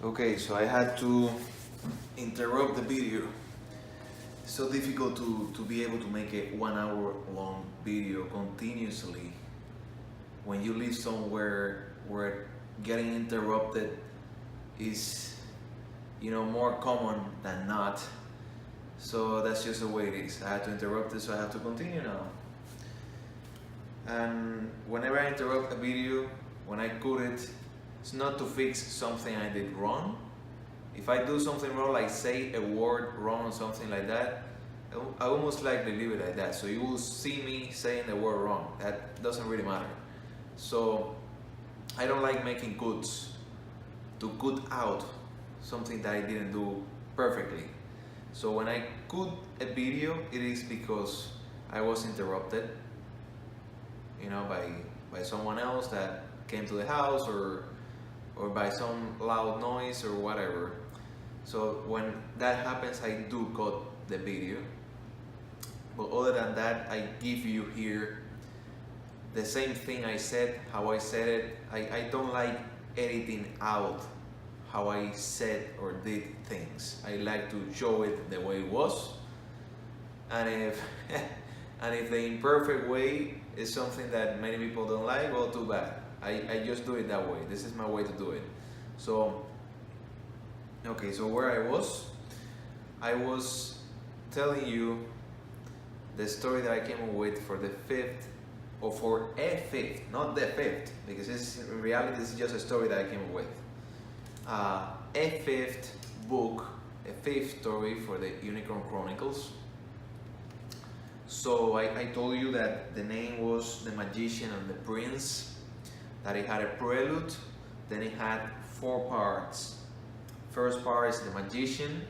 Okay, so I had to interrupt the video. It's so difficult to be able to make a 1 hour long video continuously when you live somewhere where getting interrupted is more common than not. So that's just the way it is. I had to interrupt it, so I have to continue now. And whenever I interrupt a video, when I cut it, it's not to fix something I did wrong. If I do something wrong, like say a word wrong or something like that, I almost likely leave it like that. So you will see me saying the word wrong. That doesn't really matter. So I don't like making cuts to cut out something that I didn't do perfectly. So when I cut a video, it is because I was interrupted, by someone else that came to the house or by some loud noise or whatever. So when that happens, I do cut the video. But other than that, I give you here the same thing I said, how I said it. I don't like editing out how I said or did things. I like to show it the way it was. And if and if the imperfect way is something that many people don't like, well, too bad. I just do it that way. This is my way to do it. So, okay, so where I was telling you the story that I came up with for the fifth, or for a fifth, not the fifth, because in reality this is just a story that I came up with. A fifth book, a fifth story for the Unicorn Chronicles. So I told you that the name was The Magician and the Prince, that it had a prelude, then it had 4 parts. First part is The Magician,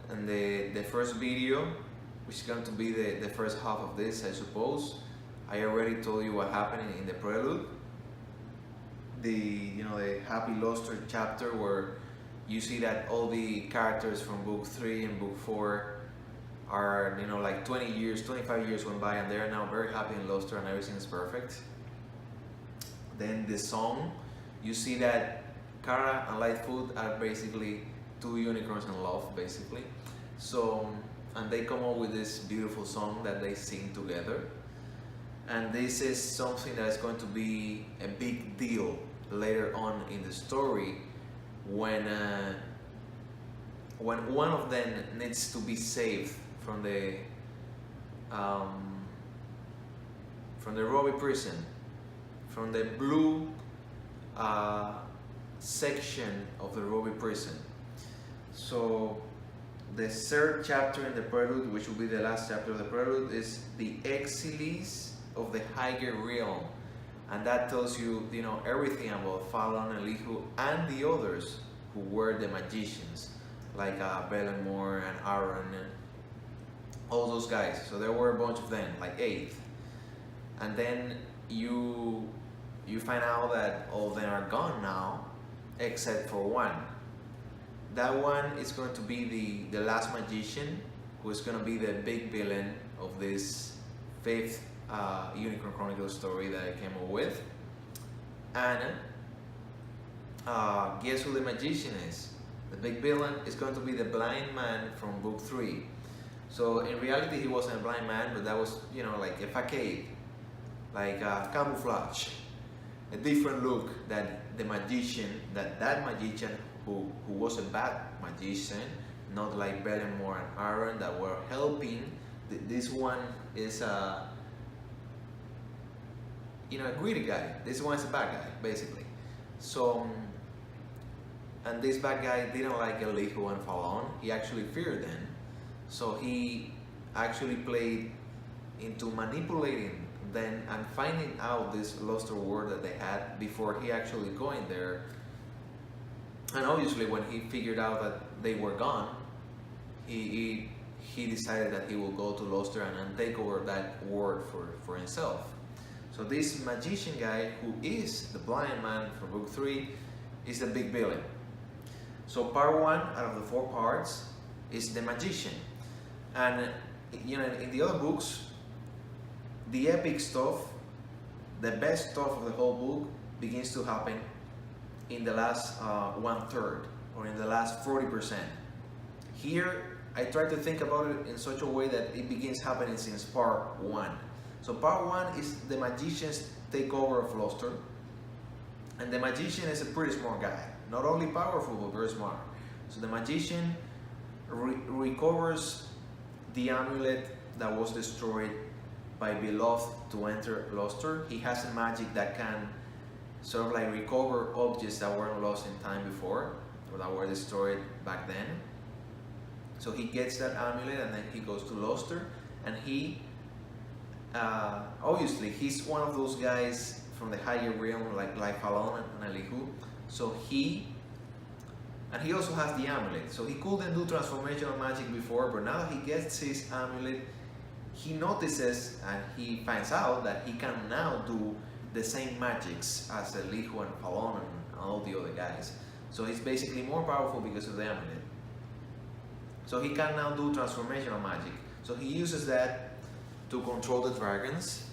and the first video, which is going to be the first half of this, I suppose. I already told you what happened in the prelude. The Happy Luster chapter, where you see that all the characters from book 3 and book 4 are, like 20 years, 25 years went by and they're now very happy in Luster and everything is perfect. Then the song, you see that Kara and Lightfoot are basically 2 unicorns in love, basically. So, and they come up with this beautiful song that they sing together. And this is something that's going to be a big deal later on in the story when one of them needs to be saved from the Robbie prison, from the blue section of the Robbie prison. So the 3rd chapter in the prelude, which will be the last chapter of the prelude, is the Exiles of the Higher Realm, and that tells you, everything about Fallon and Elihu and the others who were the magicians, like Bellamore and Aaron and all those guys. So there were a bunch of them, like 8. And then you find out that all of them are gone now, except for one. That one is going to be the last magician, who is going to be the big villain of this 5th Unicorn Chronicles story that I came up with. And guess who the magician is? The big villain is going to be the blind man from book 3. So in reality he wasn't a blind man, but that was like a facade, like camouflage, a different look that the magician, that magician who was a bad magician, not like Bellamore and Aaron that were helping. This one is a greedy guy. This one is a bad guy, basically. So, and this bad guy didn't like Elihu and Fallon. He actually feared them. So he actually played into manipulating them and finding out this Luster word that they had before he actually going there. And obviously when he figured out that they were gone, he decided that he will go to Luster and take over that word for himself. So this magician guy, who is the blind man from book 3, is the big villain. So part 1 out of the 4 parts is the magician. And in the other books, the epic stuff, the best stuff of the whole book begins to happen in the last 1/3 or in the last 40%. Here, I try to think about it in such a way that it begins happening since part 1. So part 1 is the magician's takeover of Luster, and the magician is a pretty smart guy, not only powerful but very smart. So the magician recovers the amulet that was destroyed by Beloved to enter Luster. He has a magic that can sort of like recover objects that weren't lost in time before or that were destroyed back then. So he gets that amulet and then he goes to Luster, and he obviously he's one of those guys from the higher realm like Falon and Elihu. So he also has the amulet. So he couldn't do transformational magic before, but now that he gets his amulet, he notices and he finds out that he can now do the same magics as Elihu and Falon and all the other guys. So he's basically more powerful because of the amulet. So he can now do transformational magic. So he uses that to control the dragons.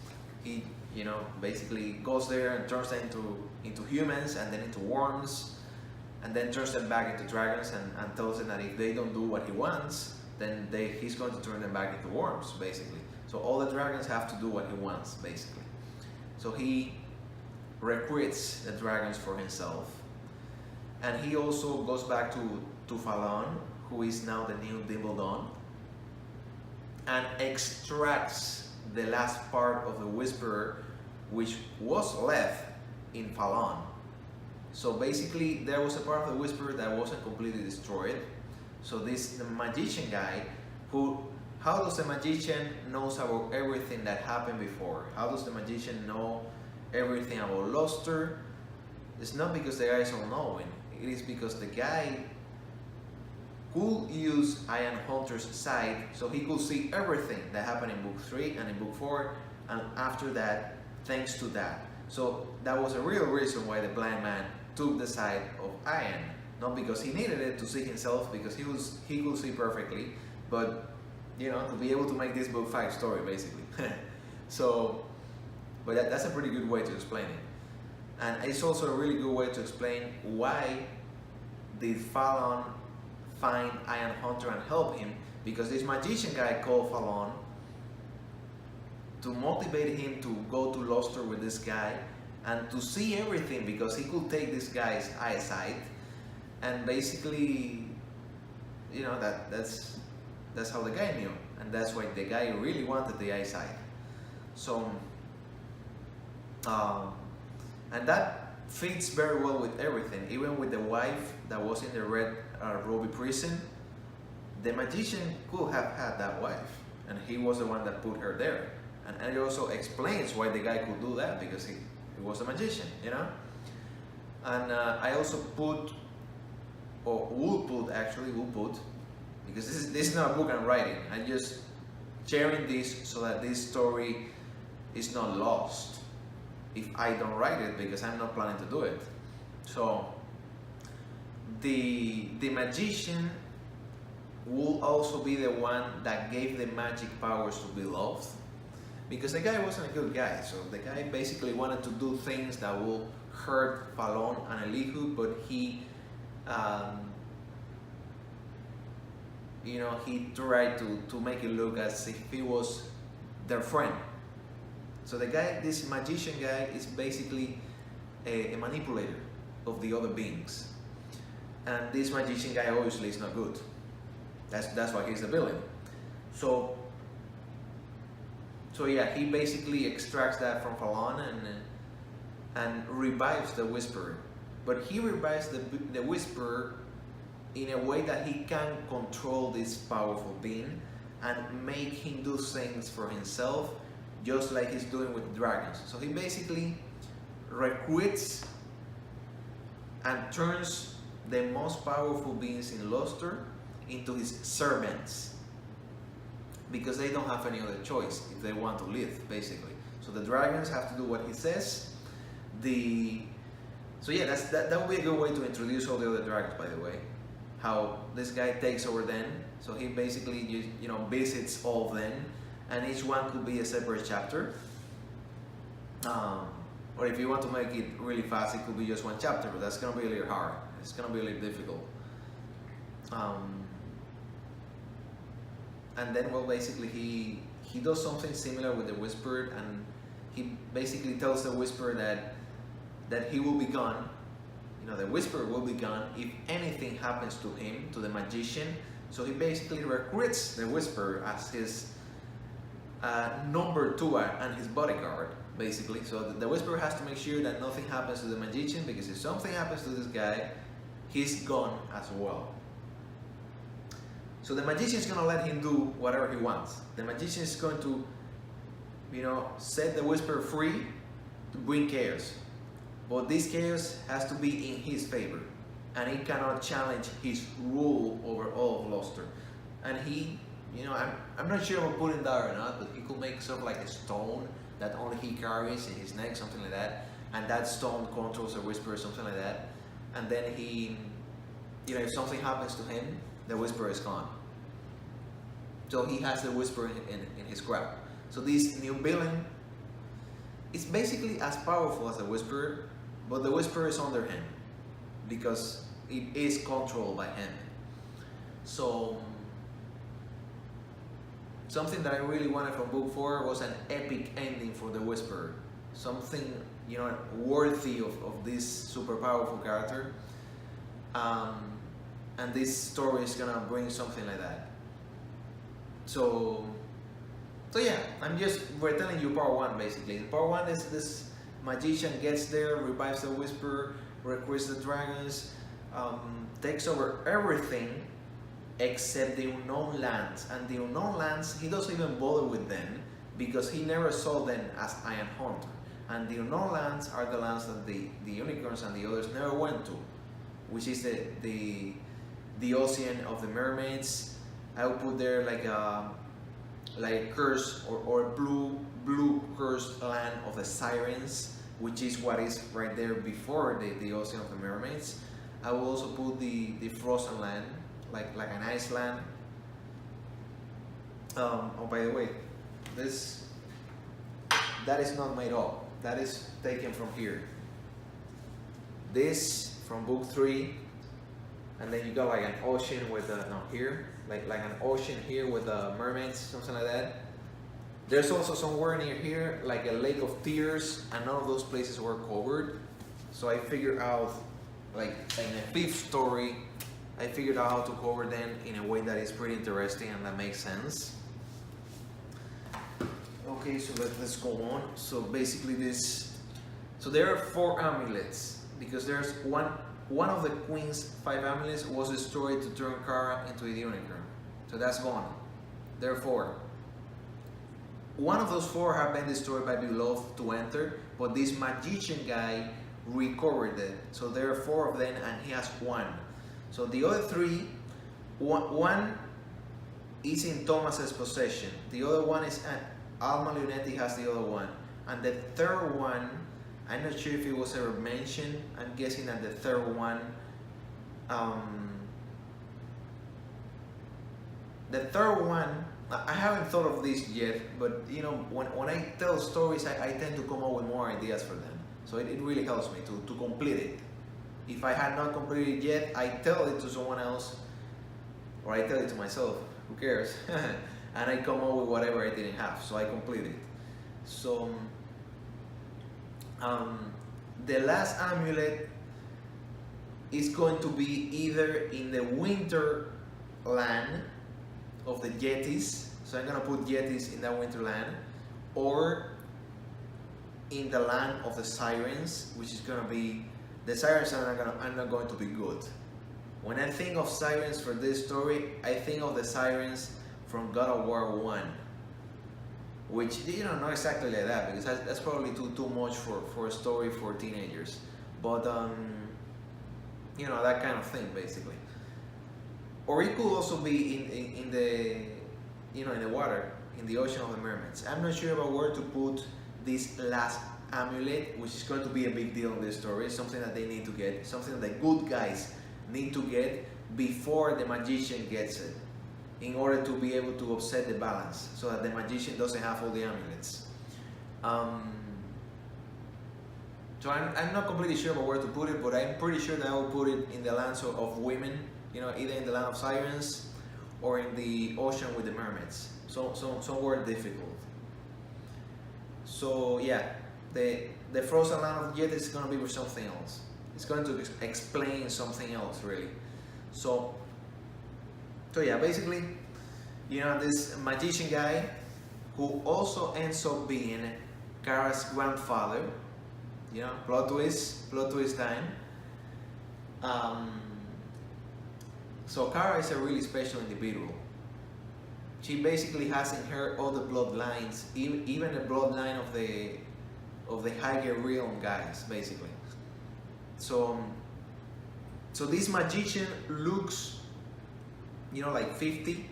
He, basically goes there and turns them into humans and then into worms, and then turns them back into dragons and tells them that if they don't do what he wants, then he's going to turn them back into worms, basically. So all the dragons have to do what he wants, basically. So he recruits the dragons for himself, and he also goes back to Falon, who is now the new Dimbledon, and extracts the last part of the Whisperer, which was left in Falon. So basically, there was a part of the Whisperer that wasn't completely destroyed. So the magician guy, how does the magician knows about everything that happened before? How does the magician know everything about Luster? It's not because the guy is all-knowing. It is because the guy could use Iron Hunter's sight, so he could see everything that happened in book 3 and in book 4, and after that, thanks to that. So that was a real reason why the blind man took the side of Iron, not because he needed it to see himself, because he could see perfectly, but to be able to make this book 5 story, basically. But that's a pretty good way to explain it, and it's also a really good way to explain why did Falon find Iron Hunter and help him, because this magician guy called Falon to motivate him to go to Luster with this guy and to see everything, because he could take this guy's eyesight, and basically that's how the guy knew, and that's why the guy really wanted the eyesight. So and that fits very well with everything, even with the wife that was in the Red Ruby prison. The magician could have had that wife, and he was the one that put her there. And it also explains why the guy could do that, because he was a magician, And I also put, or will put, because this is not a book I'm writing. I'm just sharing this so that this story is not lost if I don't write it, because I'm not planning to do it. So the magician will also be the one that gave the magic powers to Beloved, because the guy wasn't a good guy. So the guy basically wanted to do things that will hurt Falon and Elihu, but he he tried to make it look as if he was their friend. So this magician guy is basically a manipulator of the other beings, and this magician guy obviously is not good. That's why he's the villain. So yeah, he basically extracts that from Falon and revives the Whisperer, but he revives the Whisperer in a way that he can control this powerful being and make him do things for himself, just like he's doing with dragons. So he basically recruits and turns the most powerful beings in Luster into his servants, because they don't have any other choice if they want to live, basically. So the dragons have to do what he says. So yeah, that would be a good way to introduce all the other dragons, by the way. How this guy takes over them. So he basically visits all of them, and each one could be a separate chapter. Or if you want to make it really fast, it could be just one chapter, but that's gonna be a little hard. It's gonna be a little difficult. And then, well, basically he does something similar with the Whisperer, and he basically tells the Whisperer that he will be gone. You know, the Whisperer will be gone if anything happens to him, to the magician. So he basically recruits the Whisperer as his number 2 and his bodyguard, basically. So the Whisperer has to make sure that nothing happens to the magician, because if something happens to this guy, he's gone as well. So the magician is going to let him do whatever he wants. The magician is going to, you know, set the Whisperer free to bring chaos. But this chaos has to be in his favor, and he cannot challenge his rule over all of Gloucester. And he, you know, I'm not sure if I'll put in that or not, but he could make sort of like a stone that only he carries in his neck, something like that. And that stone controls the Whisperer, something like that. And then he, you know, if something happens to him, the Whisperer is gone. So he has the Whisperer in his grab. So this new villain is basically as powerful as the Whisperer, but the Whisperer is under him because it is controlled by him. So something that I really wanted from book 4 was an epic ending for the Whisperer. Something, you know, worthy of this super powerful character. And this story is gonna bring something like that. So yeah, we're telling you part 1 basically. Part 1 is this magician gets there, revives the Whisperer, recruits the dragons, takes over everything except the unknown lands. And the unknown lands, he doesn't even bother with them because he never saw them as Iron Hunter. And the unknown lands are the lands that the unicorns and the others never went to, which is the ocean of the mermaids. I would put there like a curse or blue cursed land of the sirens, which is what is right there before the ocean of the mermaids. I will also put the frozen land, like an ice land. Oh, by the way, that is not made up. That is taken from here. This from book 3, and then you got like an ocean with here. Like an ocean here with mermaids, something like that. There's also somewhere near here like a lake of tears, and none of those places were covered. So I figured out, like in the 5th story, I figured out how to cover them in a way that is pretty interesting and that makes sense. Okay, so let's go on. So basically so there are 4 amulets, because there's one of the Queen's 5 amulets was destroyed to turn Kara into a unicorn. So that's gone. Therefore, one of those 4 have been destroyed by Beloved to enter, but this magician guy recovered it. So there are 4 of them, and he has 1. So the other 3, one is in Thomas's possession. The other one is Alma Leonetti has the other one, and the 3rd one, I'm not sure if it was ever mentioned. I'm guessing that the 3rd one, I haven't thought of this yet, but you know, when I tell stories, I tend to come up with more ideas for them. So it really helps me to complete it. If I had not completed it yet, I tell it to someone else, or I tell it to myself, who cares? And I come up with whatever I didn't have, so I complete it. So the last amulet is going to be either in the winter land of the Yetis, so I'm gonna put Yetis in that winter land, or in the land of the Sirens, which is gonna be, the Sirens are not going to be good. When I think of Sirens for this story, I think of the Sirens from God of War 1. Which, you know, not exactly like that, because that's probably too much for a story for teenagers. But, you know, that kind of thing, basically. Or it could also be in the, you know, in the water, in the ocean of the mermaids. I'm not sure about where to put this last amulet, which is going to be a big deal in this story. Something that they need to get, something that the good guys need to get before the magician gets it, in order to be able to upset the balance, so that the magician doesn't have all the amulets. So I'm not completely sure about where to put it, but I'm pretty sure that I will put it in the lands of women, you know, either in the land of sirens or in the ocean with the mermaids. So somewhere difficult. So yeah, the frozen land of Jet is going to be for something else. It's going to explain something else, really. So yeah, basically, you know, this magician guy who also ends up being Kara's grandfather. You know, plot twist time. So Kara is a really special individual. She basically has inherited all the bloodlines, even the bloodline of the higher realm guys, basically. So this magician looks, you know, like 50.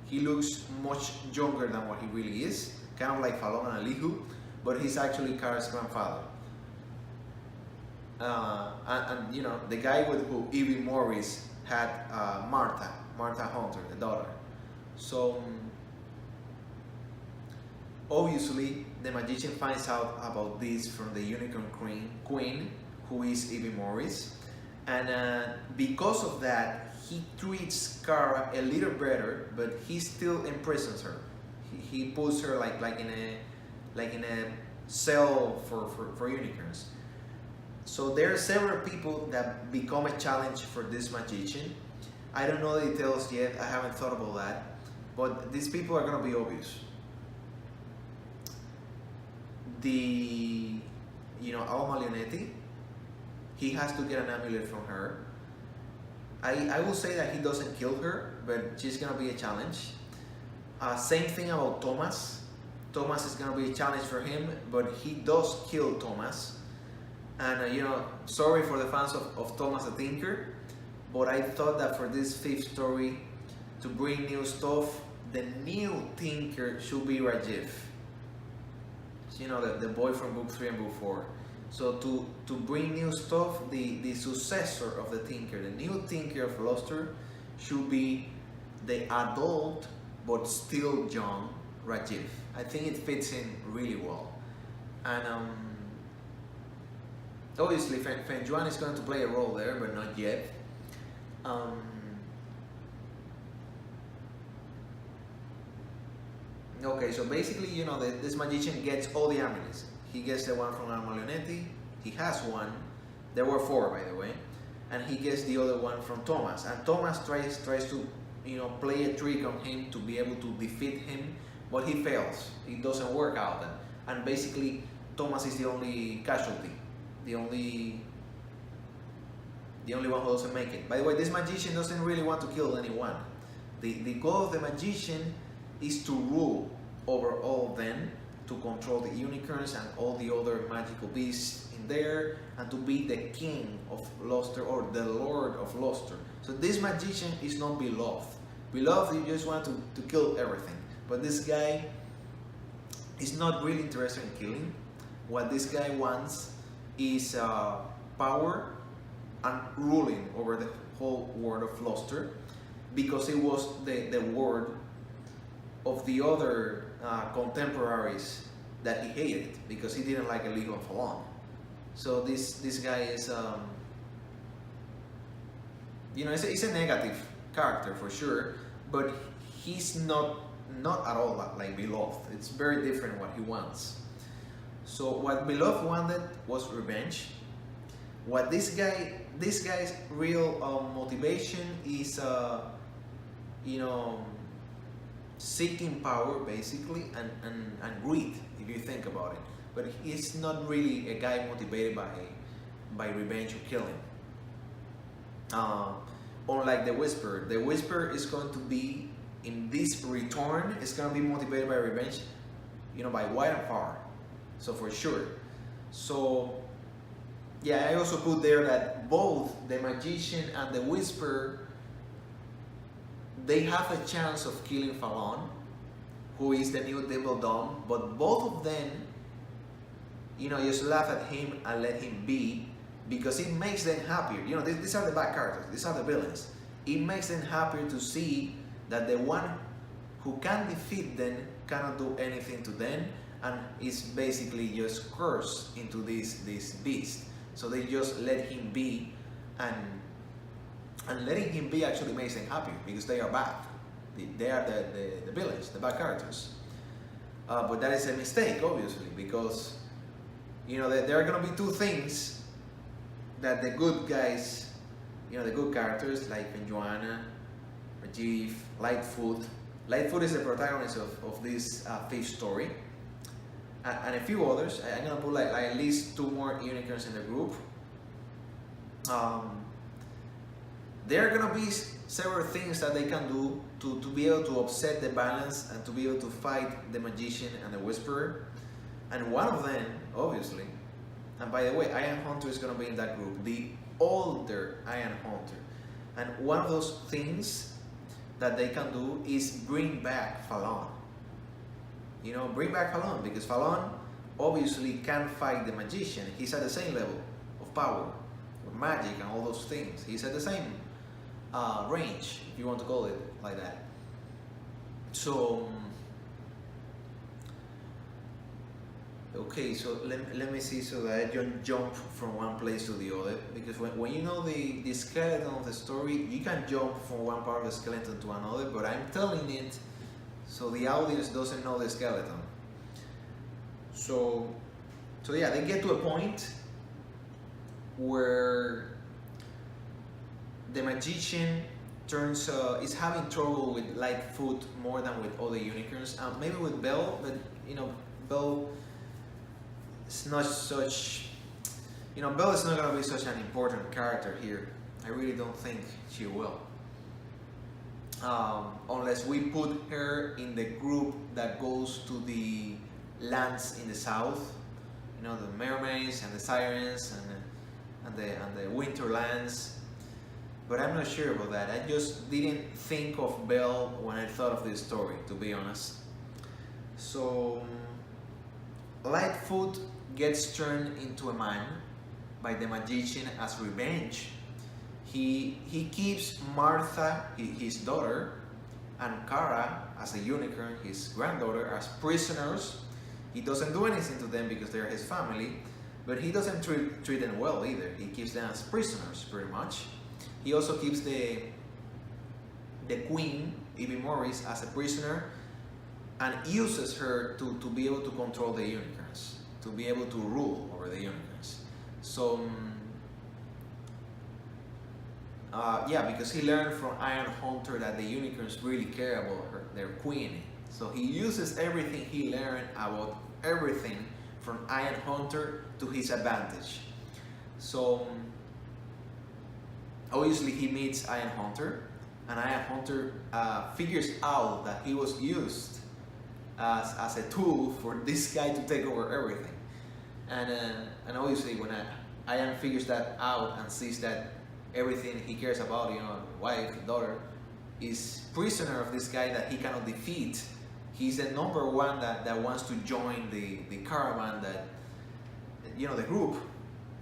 He looks much younger than what he really is, kind of like Falon and Alihu, but he's actually Kara's grandfather. And you know, the guy with who Evie Morris had Martha Hunter, the daughter. So obviously the magician finds out about this from the Unicorn Queen, who is Evie Morris, and because of that, he treats Kara a little better, but he still imprisons her. He puts her like in a cell for unicorns. So there are several people that become a challenge for this magician. I don't know the details yet, I haven't thought about that, but these people are going to be obvious. Al Malionetti, he has to get an amulet from her. I will say that he doesn't kill her, but she's going to be a challenge. Same thing about Thomas. Thomas is going to be a challenge for him, but he does kill Thomas. And sorry for the fans of Thomas the Tinker, but I thought that for this fifth story, to bring new stuff, the new Tinker should be Rajiv. The boy from book 3 and book 4. So to bring new stuff, the successor of the Tinker, the new Tinker of Luster, should be the adult but still young Rajiv. I think it fits in really well. And obviously Fen Juan is going to play a role there, but not yet. Okay, so basically, this magician gets all the amulets. He gets the one from Malionetti. He has one. There were 4, by the way, and he gets the other one from Thomas. And Thomas tries to, play a trick on him to be able to defeat him, but he fails. It doesn't work out. And basically, Thomas is the only casualty, the only one who doesn't make it. By the way, this magician doesn't really want to kill anyone. The goal of the magician is to rule over all of them, to control the unicorns and all the other magical beasts in there, and to be the king of Luster, or the lord of Luster. So this magician is not beloved. Beloved, you just want to kill everything. But this guy is not really interested in killing. What this guy wants is power and ruling over the whole world of Luster, because it was the word of the other contemporaries that he hated, because he didn't like Elihu and Falon. So this guy is, he's a negative character for sure, but he's not at all like Beloved. It's very different what he wants. So what Beloved wanted was revenge. What this guy's real motivation is, seeking power, basically, and greed, if you think about it. But he's not really a guy motivated by revenge or killing. Unlike the Whisperer. The Whisperer is going to be, in this return, is going to be motivated by revenge, by wide and far. So for sure. So yeah, I also put there that both the Magician and the Whisperer, they have a chance of killing Falon, who is the new Devil Dawn, but both of them, just laugh at him and let him be, because it makes them happier. These are the bad characters, these are the villains. It makes them happier to see that the one who can defeat them cannot do anything to them, and is basically just cursed into this beast. So they just let him be, and letting him be actually makes them happy because they are bad. They are the villains, the bad characters. But that is a mistake, obviously, because there are gonna be two things that the good guys, the good characters like Joanna, Rajiv, Lightfoot. Lightfoot is the protagonist of this fish story, and a few others. I'm gonna put like at least 2 more unicorns in the group. There are gonna be several things that they can do to be able to upset the balance and to be able to fight the magician and the whisperer. And one of them, obviously, and by the way, Iron Hunter is gonna be in that group, the older Iron Hunter. And one of those things that they can do is bring back Fallon. Bring back Fallon, because Fallon obviously can fight the magician. He's at the same level of power, of magic and all those things. He's at the same range, if you want to call it like that. So, okay, so let me see, so that I don't jump from one place to the other, because when you know the skeleton of the story, you can jump from one part of the skeleton to another, but I'm telling it so the audience doesn't know the skeleton. So yeah, they get to a point where the magician is having trouble with Lightfoot more than with other unicorns. Maybe with Belle, but Belle is not such. Belle is not gonna be such an important character here. I really don't think she will, unless we put her in the group that goes to the lands in the south. The mermaids and the sirens and the winterlands. But I'm not sure about that. I just didn't think of Belle when I thought of this story, to be honest. So Lightfoot gets turned into a man by the magician as revenge. He keeps Martha, his daughter, and Kara, as a unicorn, his granddaughter, as prisoners. He doesn't do anything to them because they're his family, but he doesn't treat them well either. He keeps them as prisoners, pretty much. He also keeps the queen, Evie Morris, as a prisoner, and uses her to be able to control the unicorns, to be able to rule over the unicorns. So, yeah, because he learned from Iron Hunter that the unicorns really care about their queen. So he uses everything he learned about everything from Iron Hunter to his advantage. So, obviously he meets Iron Hunter, and Iron Hunter figures out that he was used as a tool for this guy to take over everything. And obviously when Iron figures that out and sees that everything he cares about, wife, daughter, is prisoner of this guy that he cannot defeat, he's the number one that wants to join the caravan, that the group,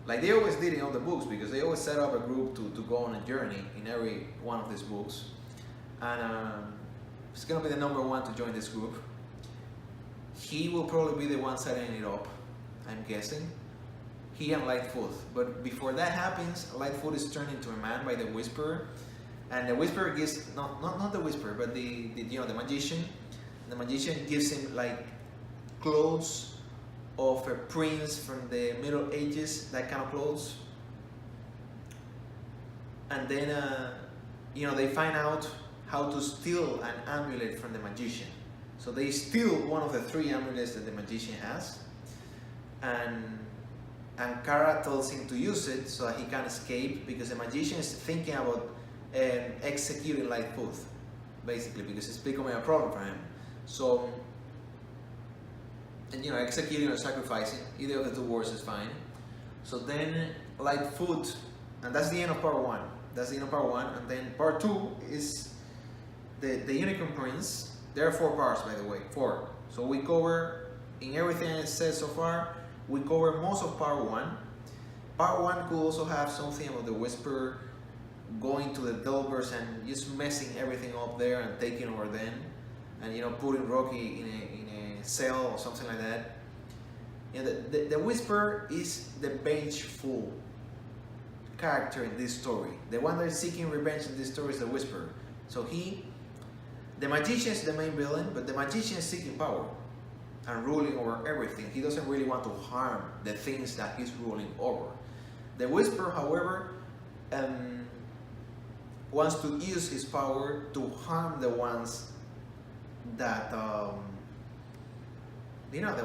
like they always did in all the books, because they always set up a group to go on a journey in every one of these books, and he's gonna be the number one to join this group. He will probably be the one setting it up, I'm guessing. He and Lightfoot. But before that happens, Lightfoot is turned into a man by the Whisperer, and the Whisperer gives not the Whisperer, but the magician. The magician gives him like clothes of a prince from the Middle Ages, that kind of clothes. And then they find out how to steal an amulet from the magician. So they steal one of the 3 amulets that the magician has, and Kara tells him to use it so that he can escape, because the magician is thinking about executing Lightfoot, basically, because it's becoming a problem for him. So, and executing or sacrificing, either of the 2 words is fine. So then Lightfoot, and that's the end of part 1. That's the end of part 1, and then part 2 is the Unicorn Prince. There are 4 parts, by the way, 4. So we cover, in everything I said so far, we cover most of part 1. Part 1 could also have something about the Whisperer going to the Delvers and just messing everything up there and taking over them. and putting Rocky in a cell or something like that. The Whisperer is the vengeful character in this story. The one that is seeking revenge in this story is the Whisperer. So the magician is the main villain, but the magician is seeking power and ruling over everything. He doesn't really want to harm the things that he's ruling over. The Whisperer, however, wants to use his power to harm the ones that the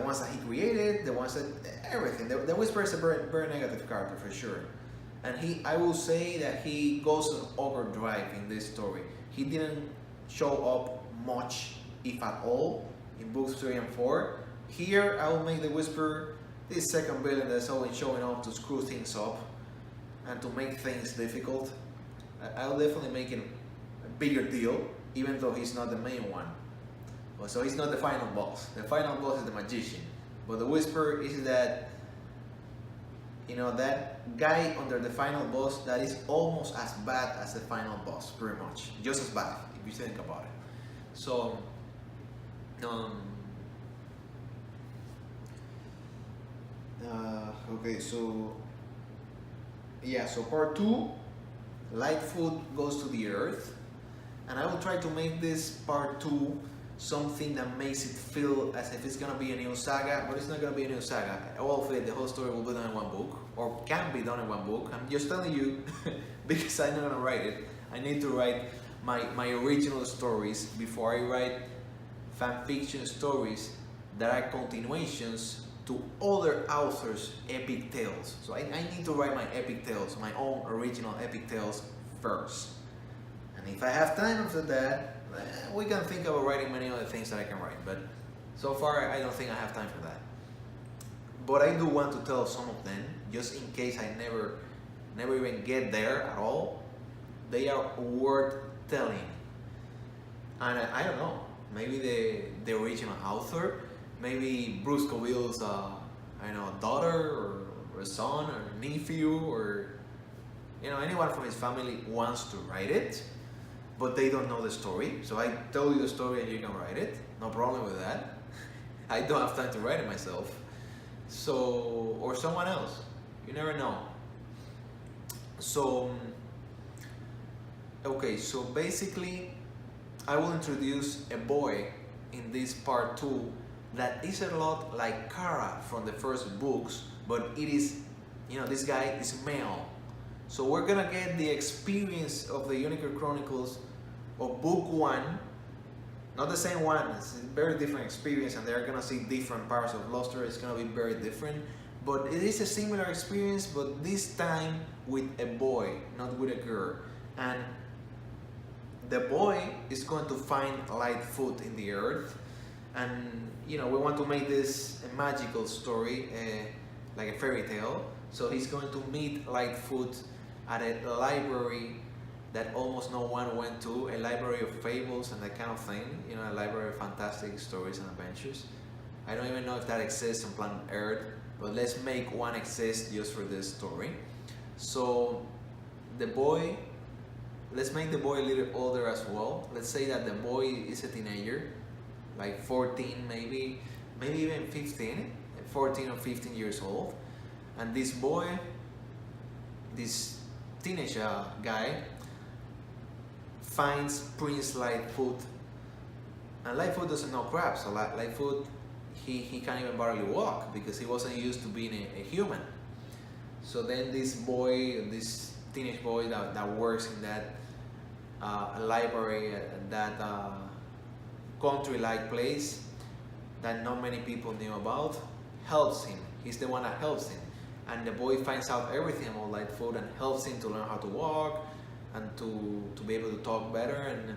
ones that he created, the ones that everything. The Whisperer is a very, very negative character for sure, and I will say that he goes on overdrive in this story. He didn't show up much, if at all, in books 3 and 4. Here, I will make the Whisperer this second villain that's always showing up to screw things up and to make things difficult. I'll definitely make him a bigger deal, even though he's not the main one. So he's not the final boss. The final boss is the magician. But the Whisperer is that, that guy under the final boss that is almost as bad as the final boss, pretty much. Just as bad, if you think about it. So, okay, so part 2, Lightfoot goes to the Earth, and I will try to make this part 2 something that makes it feel as if it's gonna be a new saga, but it's not gonna be a new saga. All of it, the whole story will be done in one book, or can be done in one book. I'm just telling you because I'm not gonna write it. I need to write my original stories before I write fan fiction stories that are continuations to other authors' epic tales. So I need to write my epic tales, my own original epic tales first. And if I have time after that, we can think about writing many other things that I can write. But so far, I don't think I have time for that. But I do want to tell some of them, just in case I never even get there at all. They are worth telling. And I don't know, maybe the original author, maybe Bruce Coville's daughter or son or nephew, or anyone from his family wants to write it, but they don't know the story. So I tell you the story and you can write it. No problem with that. I don't have time to write it myself. So, or someone else. You never know. So, okay, so basically I will introduce a boy in this part 2 that is a lot like Kara from the first books, but it is, this guy is male. So we're gonna get the experience of the Unicorn Chronicles of book 1, not the same one. It's a very different experience, and they're gonna see different parts of Luster. It's gonna be very different, but it is a similar experience, but this time with a boy, not with a girl. And the boy is going to find Lightfoot in the earth, and we want to make this a magical story, like a fairy tale. So he's going to meet Lightfoot at a library that almost no one went to, a library of fables and that kind of thing, a library of fantastic stories and adventures. I don't even know if that exists on planet Earth, but let's make one exist just for this story. So let's make the boy a little older as well. Let's say that the boy is a teenager, like 14 maybe even 15, 14 or 15 years old. And this boy, this teenage guy, finds Prince Lightfoot. And Lightfoot doesn't know crap, so Lightfoot, he can't even barely walk because he wasn't used to being a human. So then this teenage boy that works in that library, that country-like place that not many people knew about, helps him. He's the one that helps him. And the boy finds out everything about Lightfoot and helps him to learn how to walk and to be able to talk better. And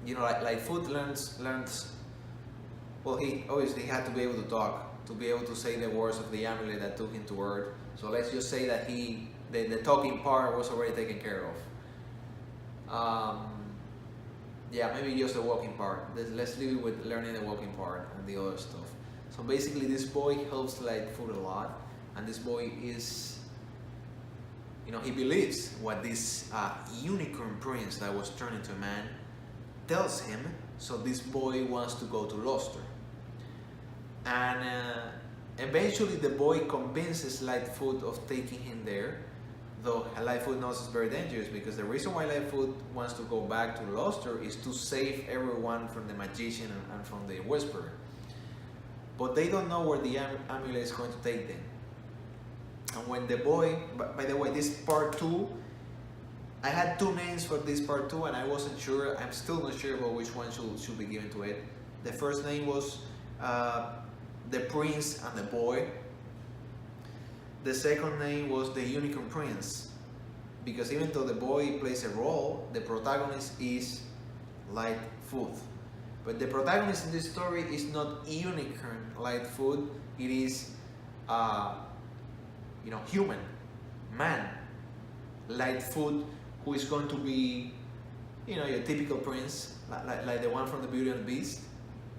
Lightfoot learns. Well, he obviously had to be able to talk, to be able to say the words of the amulet that took him to Earth. So let's just say that the talking part was already taken care of. Yeah, maybe just the walking part. Let's leave it with learning the walking part and the other stuff. So basically, this boy helps Lightfoot a lot, and this boy is, he believes what this unicorn prince that was turned into a man tells him, so this boy wants to go to Gloucester. And eventually the boy convinces Lightfoot of taking him there, though Lightfoot knows it's very dangerous, because the reason why Lightfoot wants to go back to Gloucester is to save everyone from the magician and from the whisperer. But they don't know where the amulet is going to take them. And when the boy, by the way, this part 2, I had 2 names for this part 2 and I wasn't sure, I'm still not sure about which one should be given to it. The first name was The Prince and the Boy. The second name was The Unicorn Prince, because even though the boy plays a role, the protagonist is Lightfoot. But the protagonist in this story is not Unicorn Lightfoot, it is human, man, Lightfoot, who is going to be, your typical prince, like the one from the Beauty and the Beast,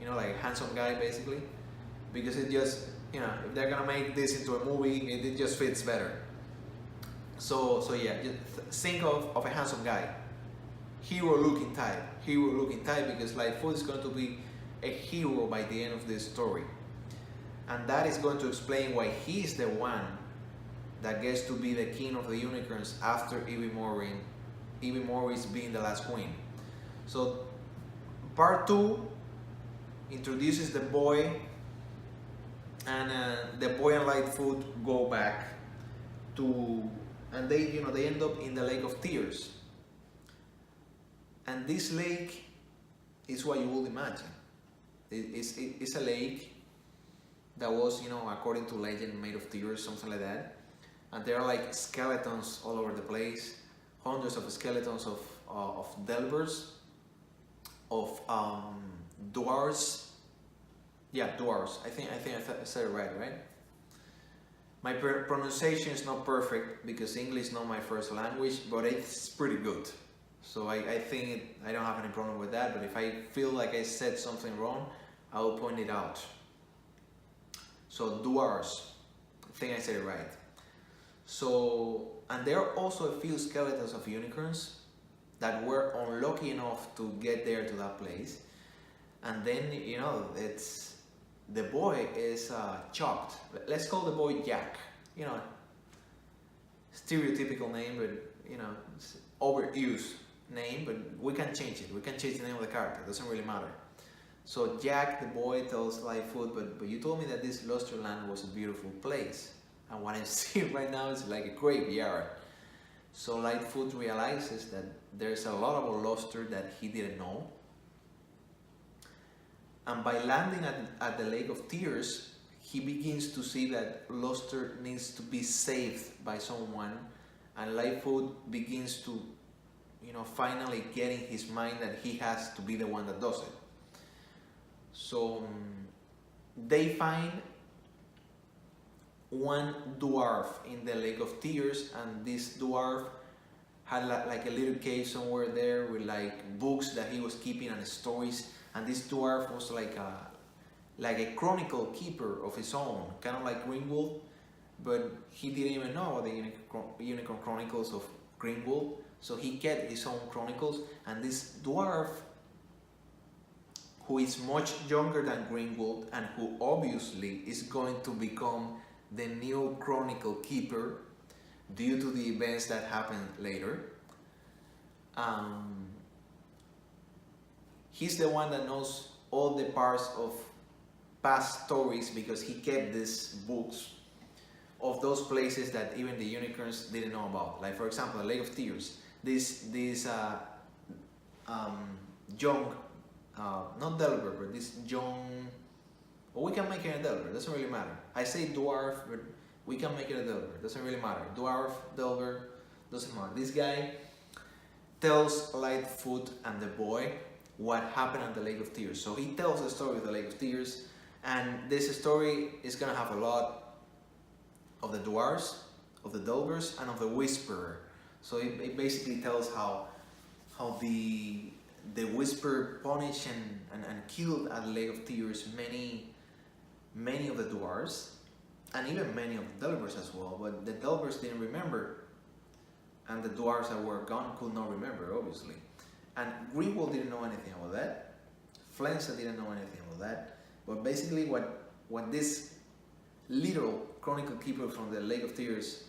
like a handsome guy basically, because it just, if they're gonna make this into a movie, it just fits better. So yeah, just think of a handsome guy, hero-looking type, because Lightfoot is going to be a hero by the end of this story, and that is going to explain why he is the one that gets to be the king of the unicorns after Evie Morris being the last queen. So part 2 introduces the boy, and the boy and Lightfoot go back to, and they end up in the Lake of Tears. And this lake is what you would imagine. It's a lake that was, according to legend, made of tears, something like that. And there are like skeletons all over the place, hundreds of skeletons of delvers, of dwarves. Yeah, dwarves. I think I said it right? My pronunciation is not perfect because English is not my first language, but it's pretty good. So I think I don't have any problem with that. But if I feel like I said something wrong, I will point it out. So dwarves. I think I said it right. So, and there are also a few skeletons of unicorns that were unlucky enough to get there to that place. And then, it's, the boy is chopped. Let's call the boy Jack. Stereotypical name, but, it's overused name, but we can change it. We can change the name of the character. It doesn't really matter. So Jack, the boy, tells Lightfoot, but you told me that this Gloucesterland was a beautiful place. And what I'm seeing right now is like a graveyard. So Lightfoot realizes that there's a lot about Gloucester that he didn't know. And by landing at the Lake of Tears, he begins to see that Gloucester needs to be saved by someone. And Lightfoot begins to, finally get in his mind that he has to be the one that does it. So they find one dwarf in the Lake of Tears, and this dwarf had like a little cave somewhere there with like books that he was keeping and stories, and this dwarf was like a chronicle keeper of his own, kind of like Greenwood, but he didn't even know about the Unicorn Chronicles of Greenwood, so he kept his own chronicles. And this dwarf, who is much younger than Greenwood and who obviously is going to become the new chronicle keeper due to the events that happened later. He's the one that knows all the parts of past stories because he kept these books of those places that even the unicorns didn't know about. Like for example, the Lake of Tears. This young, not delver, but this young. Well, we can make it a delver, doesn't really matter. I say dwarf, but we can make it a delver, doesn't really matter. Dwarf, delver, doesn't matter. This guy tells Lightfoot and the boy what happened at the Lake of Tears. So he tells the story of the Lake of Tears, and this story is gonna have a lot of the dwarves, of the delvers, and of the whisperer. So it basically tells how the whisperer punished and killed at the Lake of Tears many of the dwarves, and even many of the delvers as well, but the delvers didn't remember, and the dwarves that were gone could not remember, obviously. And Greenwald didn't know anything about that. Flensa didn't know anything about that. But basically, what this little chronicle keeper from the Lake of Tears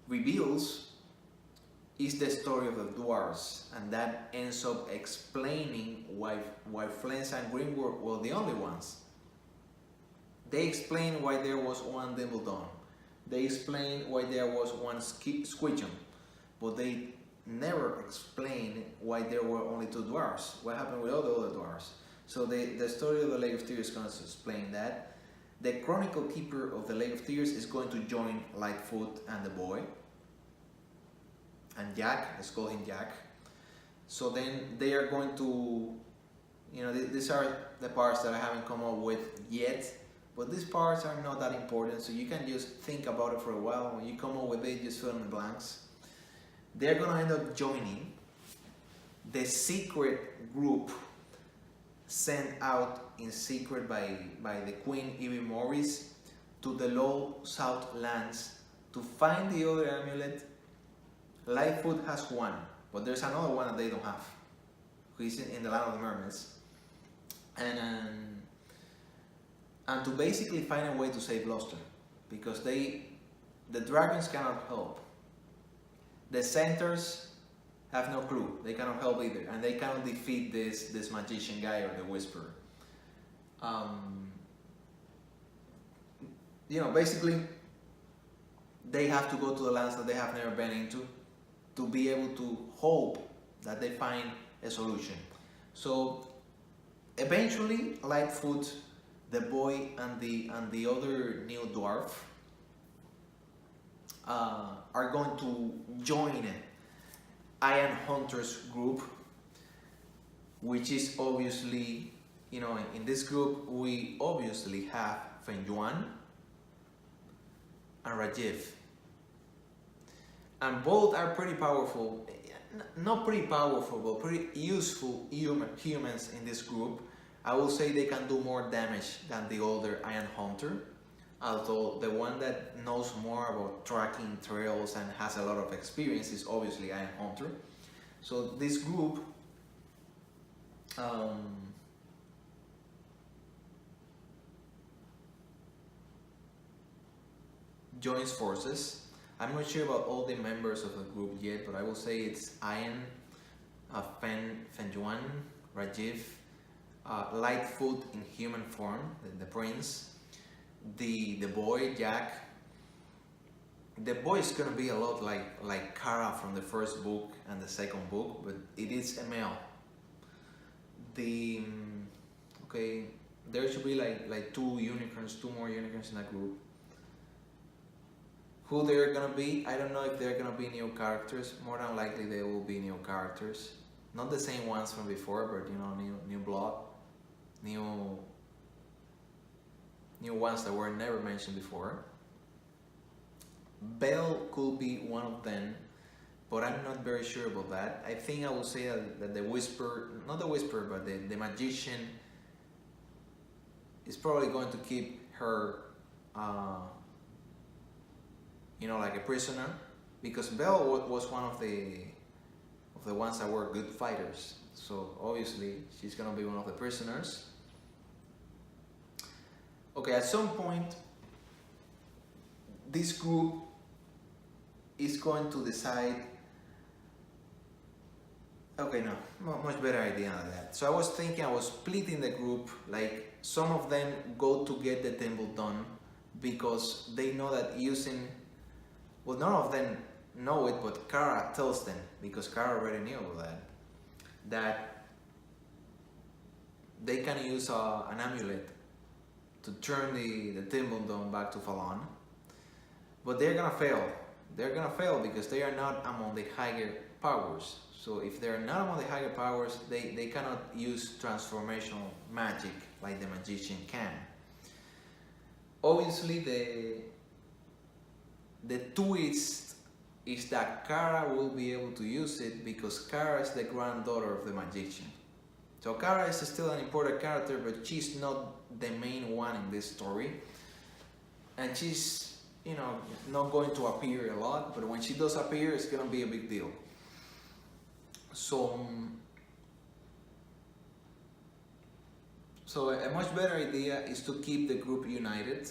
reveals is the story of the dwarves, and that ends up explaining why Flensa and Greenwald were the only ones. They explain why there was one Dimbledon. They explain why there was one Squidgen, but they never explain why there were only two dwarves. What happened with all the other dwarves? So the story of the Lake of Tears is going to explain that. The chronicle keeper of the Lake of Tears is going to join Lightfoot and the boy. And Jack, let's call him Jack. So then they are going to, these are the parts that I haven't come up with yet, but these parts are not that important, so you can just think about it for a while. When you come up with it, just fill in the blanks. They're going to end up joining the secret group sent out in secret by the Queen Evie Morris to the Low South Lands to find the other amulet. Lightfoot has one, but there's another one that they don't have, who is in the Land of the Mermaids, and to basically find a way to save Gloucester, because the dragons cannot help. The Centaurs have no clue; they cannot help either, and they cannot defeat this magician guy or the Whisperer. Basically, they have to go to the lands that they have never been into, to be able to hope that they find a solution. So eventually Lightfoot, the boy, and the other new dwarf are going to join Iron Hunters group, which is obviously, in this group we obviously have Fenjuan and Rajiv. And both are pretty powerful, not pretty powerful, but pretty useful humans in this group. I will say they can do more damage than the older Iron Hunter, although the one that knows more about tracking trails and has a lot of experience is obviously Iron Hunter. So this group joins forces. I'm not sure about all the members of the group yet, but I will say it's Ian, Fenjuan, Rajiv, Lightfoot in human form, the prince, the boy, Jack. The boy is gonna be a lot like Kara from the first book and the second book, but it is a male. There should be like two more unicorns in that group. Who they're gonna be, I don't know if they're gonna be new characters. More than likely they will be new characters. Not the same ones from before, but new blood. New ones that were never mentioned before. Belle could be one of them, but I'm not very sure about that. I think I will say that the not the Whisperer, but the magician is probably going to keep her like a prisoner, because Belle was one of the ones that were good fighters. So obviously she's gonna be one of the prisoners. Okay, at some point this group is going to decide. Okay, no, much better idea than that. So I was thinking, I was splitting the group, like some of them go to get the temple done because they know that using, well, none of them know it, but Kara tells them, because Kara already knew about that they can use an amulet to turn the Timbledon back to Fallon, but they're gonna fail. They're gonna fail because they are not among the higher powers. So if they're not among the higher powers, they cannot use transformational magic like the magician can. Obviously, the twist is that Kara will be able to use it because Kara is the granddaughter of the magician. So Kara is still an important character, but she's not the main one in this story. And she's, not going to appear a lot, but when she does appear, it's gonna be a big deal. So So a much better idea is to keep the group united,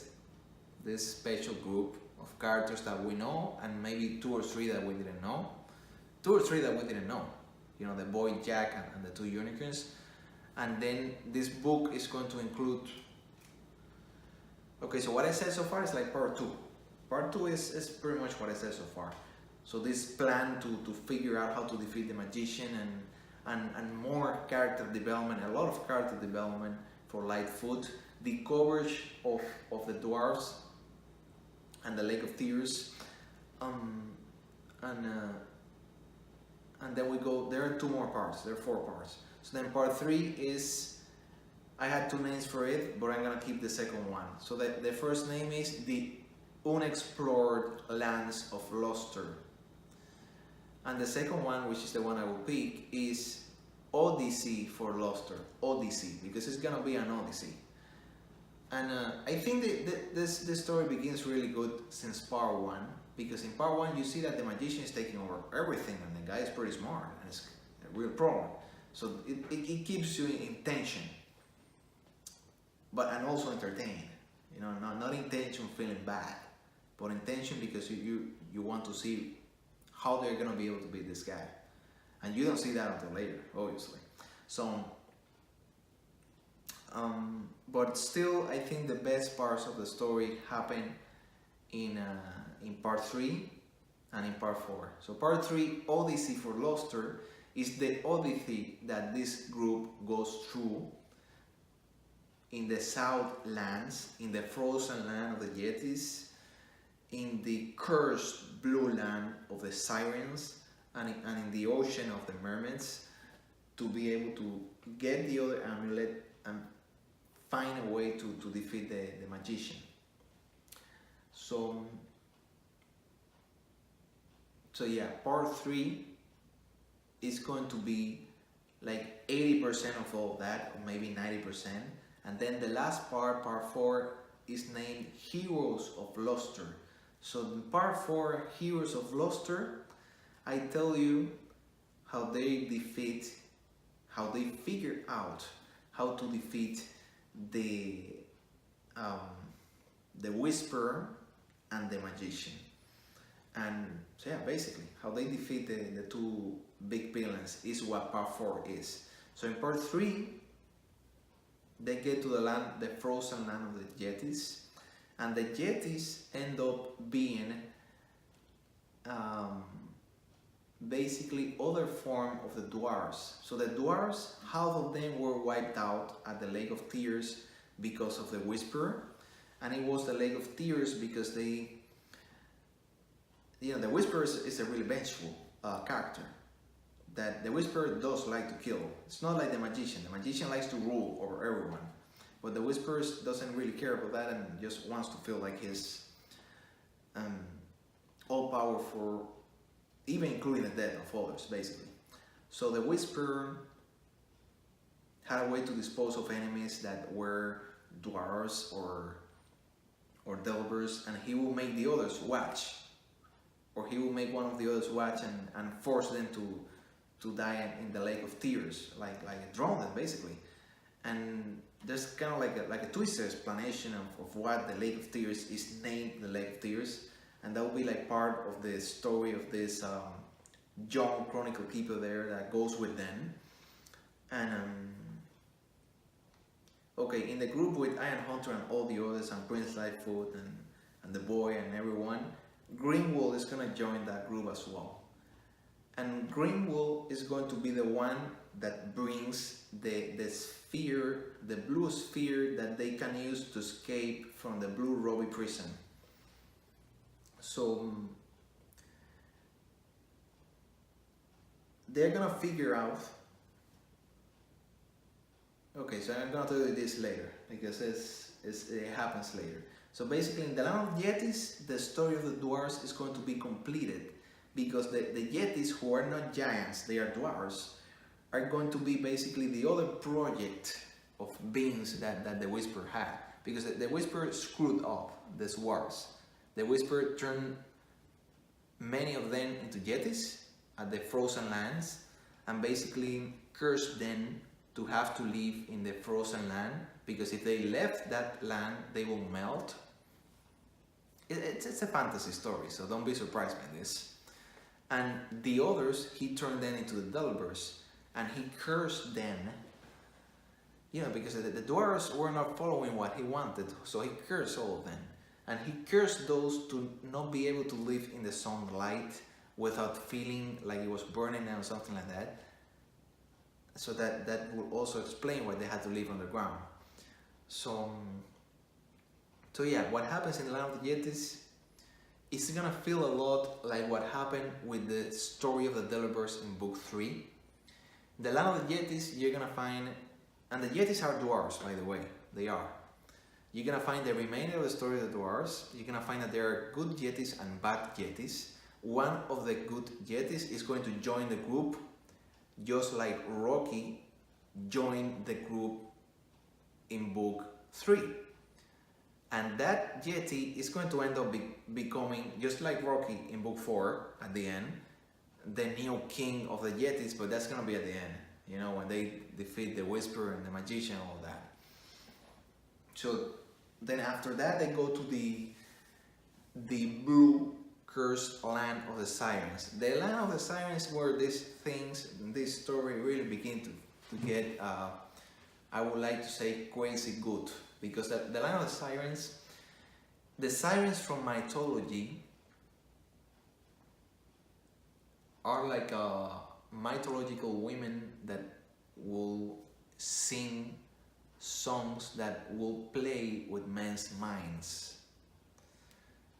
this special group of characters that we know, and maybe 2 or 3 that we didn't know. 2 or 3 that we didn't know. You know, the boy Jack and the 2 unicorns. And then this book is going to include... Okay, so what I said so far is like part 2. Part 2 is pretty much what I said so far. So this plan to figure out how to defeat the magician and more character development, a lot of character development for Lightfoot, the coverage of the dwarves and the Lake of Tears, and then we go, there are 2 more parts, there are 4 parts. So then part 3 is, I had 2 names for it, but I'm gonna keep the second one. So the first name is The Unexplored Lands of Luster. And the second one, which is the one I will pick, is Odyssey for Luster. Odyssey, because it's gonna be an odyssey. And I think this story begins really good since part 1, because in part 1 you see that the magician is taking over everything, and the guy is pretty smart, and it's a real problem. So it keeps you in tension, and also entertained. You know, not in tension feeling bad, but in tension because you want to see how they're gonna be able to beat this guy, and you don't see that until later, obviously. So, but still, I think the best parts of the story happen in part 3 and in part 4. So part 3, Odyssey for Luster, is the odyssey that this group goes through in the Southlands, in the frozen land of the Yetis, in the cursed blue land of the Sirens, and in the ocean of the Mermaids, to be able to get the other amulet and find a way to defeat the magician. So yeah, part 3 is going to be like 80% of all that, or maybe 90%. And then the last part, part 4, is named Heroes of Luster. So in part 4, Heroes of Luster, I tell you how they figure out how to defeat the Whisperer and the Magician. And so yeah, basically how they defeat the 2 big villains is what part 4 is. So in part 3, they get to the frozen land of the Yetis, and the Yetis end up being basically other form of the dwarves. So the dwarves, half of them were wiped out at the Lake of Tears because of the Whisperer, and it was the Lake of Tears because the Whisperer is a really vengeful character. That the Whisperer does like to kill. It's not like the Magician. The Magician likes to rule over everyone, but the Whisperer doesn't really care about that and just wants to feel like his all power for even including the death of others, basically. So the Whisperer had a way to dispose of enemies that were dwarves or delvers, and he will make the others watch, or he will make one of the others watch and force them to die in the Lake of Tears, like drown them basically. And there's kind of like a twisted explanation of what the Lake of Tears is named the Lake of Tears, and that will be like part of the story of this young chronicle keeper there that goes with them. And okay, in the group with Iron Hunter and all the others, and Prince Lightfoot and the boy and everyone, Greenwood is gonna join that group as well. And Greenwood is going to be the one that brings the sphere, the blue sphere that they can use to escape from the Blue Ruby prison. So they're gonna figure out. Okay, so I'm gonna tell you this later because it happens later. So basically, in the land of Yetis, the story of the dwarves is going to be completed, because the Yetis, who are not giants, they are dwarves, are going to be basically the other project of beings that the Whisperer had. Because the Whisperer screwed up the dwarves. The Whisperer turned many of them into Yetis at the frozen lands, and basically cursed them to have to live in the frozen land, because if they left that land, they will melt. It's a fantasy story, so don't be surprised by this. And the others, he turned them into the Delvers, and he cursed them, because the dwarves were not following what he wanted, so he cursed all of them. And he cursed those to not be able to live in the sunlight without feeling like it was burning them or something like that. So that will also explain why they had to live underground. So yeah, what happens in the Land of the Yetis is gonna feel a lot like what happened with the story of the Delvers in book 3. The Land of the Yetis, you're gonna find, and the Yetis are dwarves, by the way, they are. You're gonna find the remainder of the story of the dwarves. You're gonna find that there are good Yetis and bad Yetis. One of the good Yetis is going to join the group, just like Rocky joined the group in book 3. And that Yeti is going to end up becoming, just like Rocky in book 4 at the end, the new king of the Yetis, but that's going to be at the end, when they defeat the Whisperer and the Magician and all that. So then after that, they go to the blue cursed land of the Sirens. The land of the Sirens, where these things, this story really begin to get, I would like to say, crazy good. Because the land of the Sirens from mythology are like mythological women that will sing songs that will play with men's minds.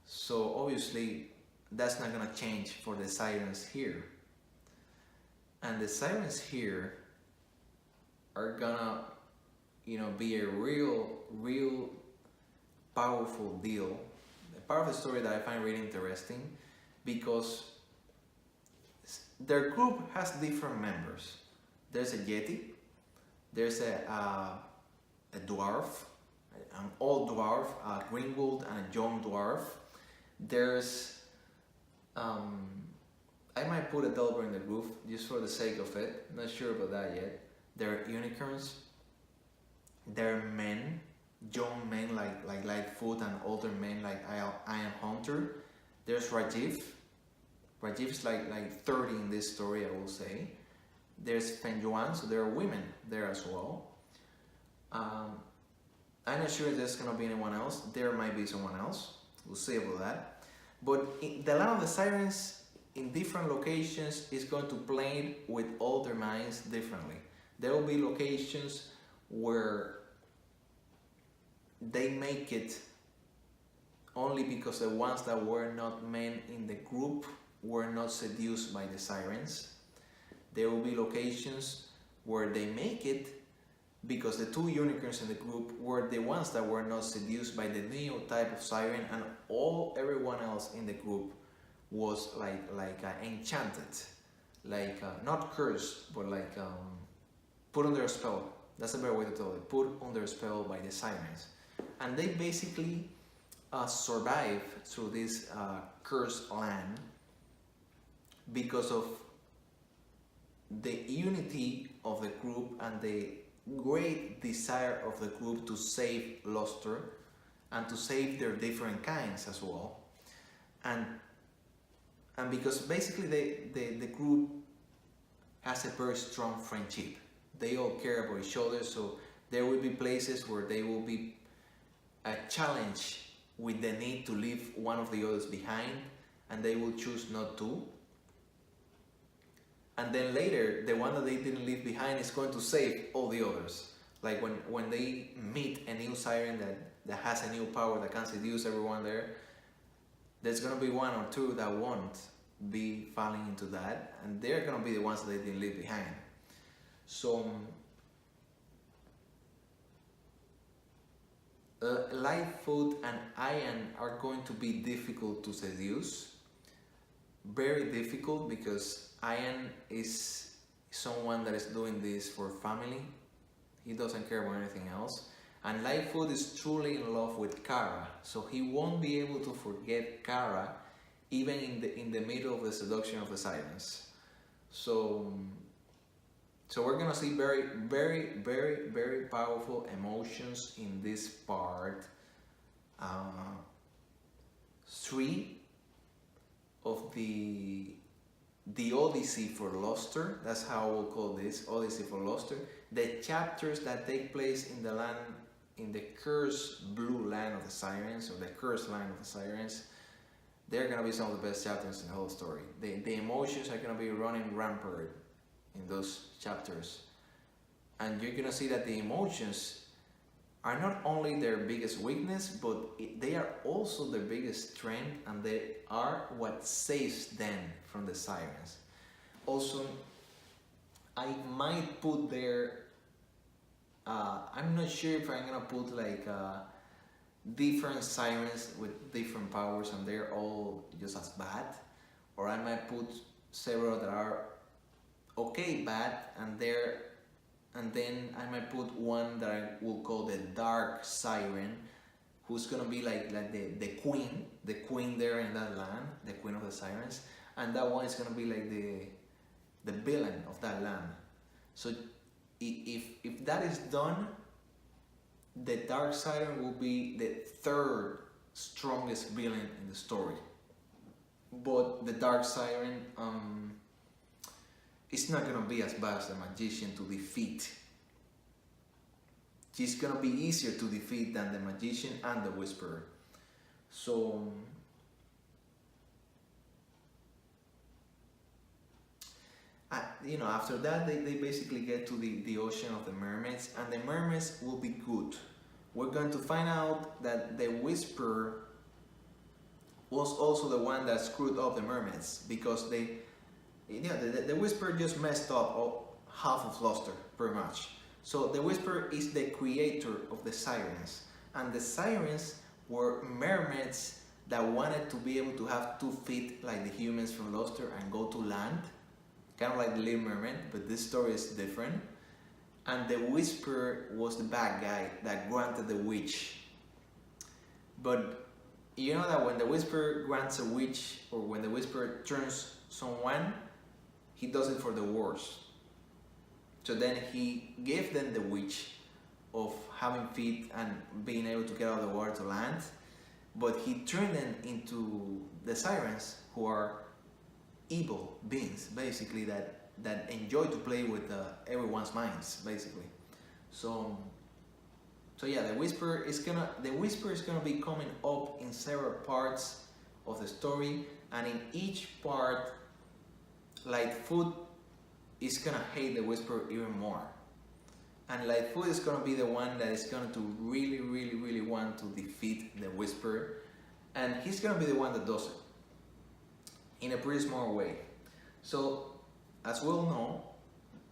So obviously that's not gonna change for the Sirens here. And the Sirens here are gonna be a real powerful deal. A part of the story that I find really interesting, because their group has different members. There's a Yeti, there's a dwarf, an old dwarf, a Greenwood, and a young dwarf. There's I might put a Delver in the group just for the sake of it. Not sure about that yet. There are unicorns. There are men, young men like Lightfoot, and older men like Iron Hunter. There's Rajiv. Rajiv is like 30 in this story, I will say. There's Fen Yuan, so there are women there as well. I'm not sure if there's gonna be anyone else. There might be someone else. We'll see about that. But the Land of the Sirens in different locations is going to play with all their minds differently. There will be locations where they make it only because the ones that were not men in the group were not seduced by the Sirens. There will be locations where they make it because the two unicorns in the group were the ones that were not seduced by the new type of siren, and everyone else in the group was enchanted, not cursed, but put under a spell. That's a better way to tell it. Put under a spell by the sirens, and they basically survive through this cursed land because of the unity of the group and the great desire of the group to save Luster and to save their different kinds as well, and because basically the group has a very strong friendship. They all care about each other, so there will be places where they will be a challenge with the need to leave one of the others behind, and they will choose not to. And then later, the one that they didn't leave behind is going to save all the others. Like when they meet a new siren that has a new power that can seduce everyone there, there's going to be one or two that won't be falling into that, and they're going to be the ones that they didn't leave behind. So Lightfoot and Ian are going to be difficult to seduce. Very difficult, because Ian is someone that is doing this for family. He doesn't care about anything else. And Lightfoot is truly in love with Kara, so he won't be able to forget Kara even in the middle of the seduction of the sirens. So So we're gonna see very, very, very, very powerful emotions in this part. 3 of the Odyssey for Luster. That's how we'll call this, Odyssey for Luster. The chapters that take place in the land, in the cursed blue land of the Sirens, or the cursed land of the Sirens. They're gonna be some of the best chapters in the whole story. The emotions are gonna be running rampant in those chapters, and you're gonna see that the emotions are not only their biggest weakness, but they are also their biggest strength, and they are what saves them from the Sirens. Also, I might put there, I'm not sure if I'm gonna put like different Sirens with different powers and they're all just as bad, or I might put several that are okay bad and then I might put one that I will call the Dark Siren, who's gonna be like the queen there in that land, the queen of the Sirens, and that one is gonna be like the villain of that land. So if that is done, the Dark Siren will be the 3rd strongest villain in the story. But the Dark Siren, it's not gonna be as bad as the Magician to defeat. She's gonna be easier to defeat than the Magician and the Whisperer. So after that they basically get to the ocean of the mermaids, and the mermaids will be good. We're going to find out that the Whisperer was also the one that screwed up the mermaids, because the Whisperer just messed up half of Luster, pretty much. So the Whisperer is the creator of the Sirens, and the Sirens were mermaids that wanted to be able to have 2 feet like the humans from Luster and go to land, kind of like the Little Mermaid, but this story is different. And the Whisperer was the bad guy that granted the wish. But you know that when the Whisperer grants a wish, or when the Whisperer turns someone, he does it for the worst. So then he gave them the wish of having feet and being able to get out of the water to land, but he turned them into the Sirens, who are evil beings, basically, that enjoy to play with everyone's minds, basically. So yeah, the Whisperer is gonna be coming up in several parts of the story, and in each part, Lightfoot is gonna hate the Whisperer even more, and Lightfoot is gonna be the one that is going to really, really, really want to defeat the Whisperer, and he's gonna be the one that does it in a pretty small way. So, as we all know,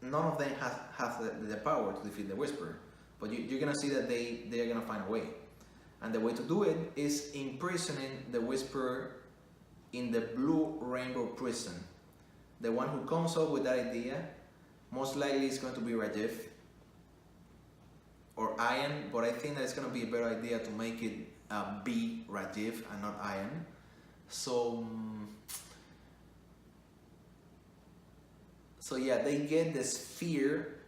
none of them have the power to defeat the Whisperer, but you're gonna see that they're gonna find a way, and the way to do it is imprisoning the Whisperer in the Blue Rainbow Prison. The one who comes up with that idea most likely is going to be Rajiv or Ian, but I think that it's going to be a better idea to make it be Rajiv and not Ian. So yeah, they get the sphere,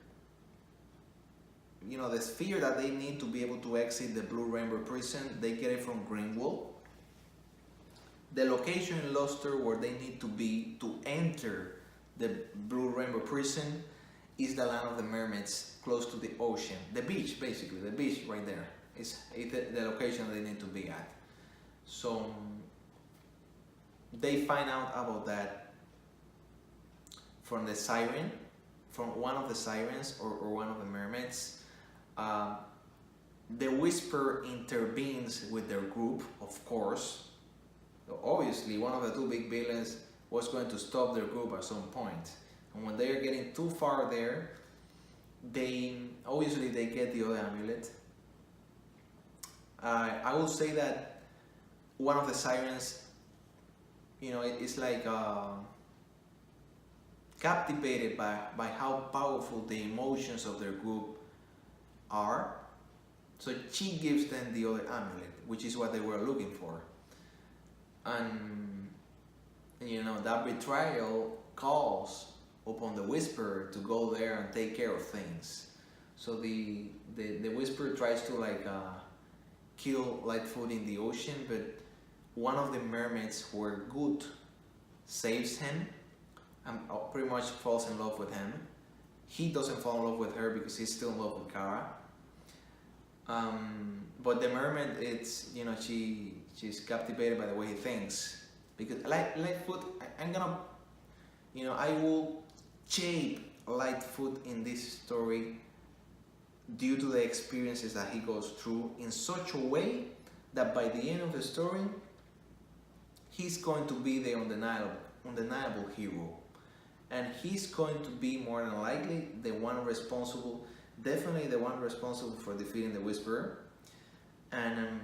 the sphere that they need to be able to exit the Blue Rainbow Prison. They get it from Greenwald. The location in Luster where they need to be to enter the Blue Rainbow Prison is the land of the mermaids, close to the ocean. The beach, basically, the beach right there is the location they need to be at. So they find out about that from the siren, from one of the sirens or one of the mermaids. The Whisperer intervenes with their group, of course. Obviously, one of the 2 big villains was going to stop their group at some point. And when they are getting too far there, they get the other amulet. I will say that one of the sirens, it's like captivated by how powerful the emotions of their group are. So she gives them the other amulet, which is what they were looking for. And that betrayal calls upon the Whisperer to go there and take care of things. So the Whisperer tries to like kill Lightfoot in the ocean, but one of the mermaids who are good saves him and pretty much falls in love with him. He doesn't fall in love with her because he's still in love with Kara. But the mermaid, it's, you know, she's captivated by the way he thinks. Because Lightfoot, I'm gonna, you know, I will shape Lightfoot in this story due to the experiences that he goes through in such a way that by the end of the story, he's going to be the undeniable hero. And he's going to be more than likely the one responsible, definitely the one responsible for defeating the Whisperer, and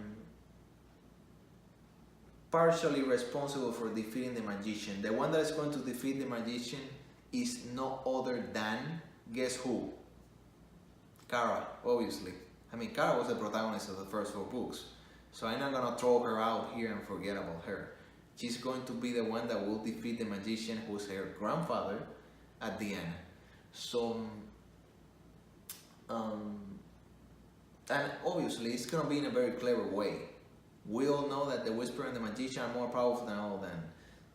partially responsible for defeating the Magician. The one that is going to defeat the Magician is no other than, guess who? Kara, obviously. I mean, Kara was the protagonist of the first 4 books, so I'm not gonna throw her out here and forget about her. She's going to be the one that will defeat the Magician, who's her grandfather, at the end. So, and obviously it's gonna be in a very clever way. We all know that the Whisperer and the Magician are more powerful than all of them,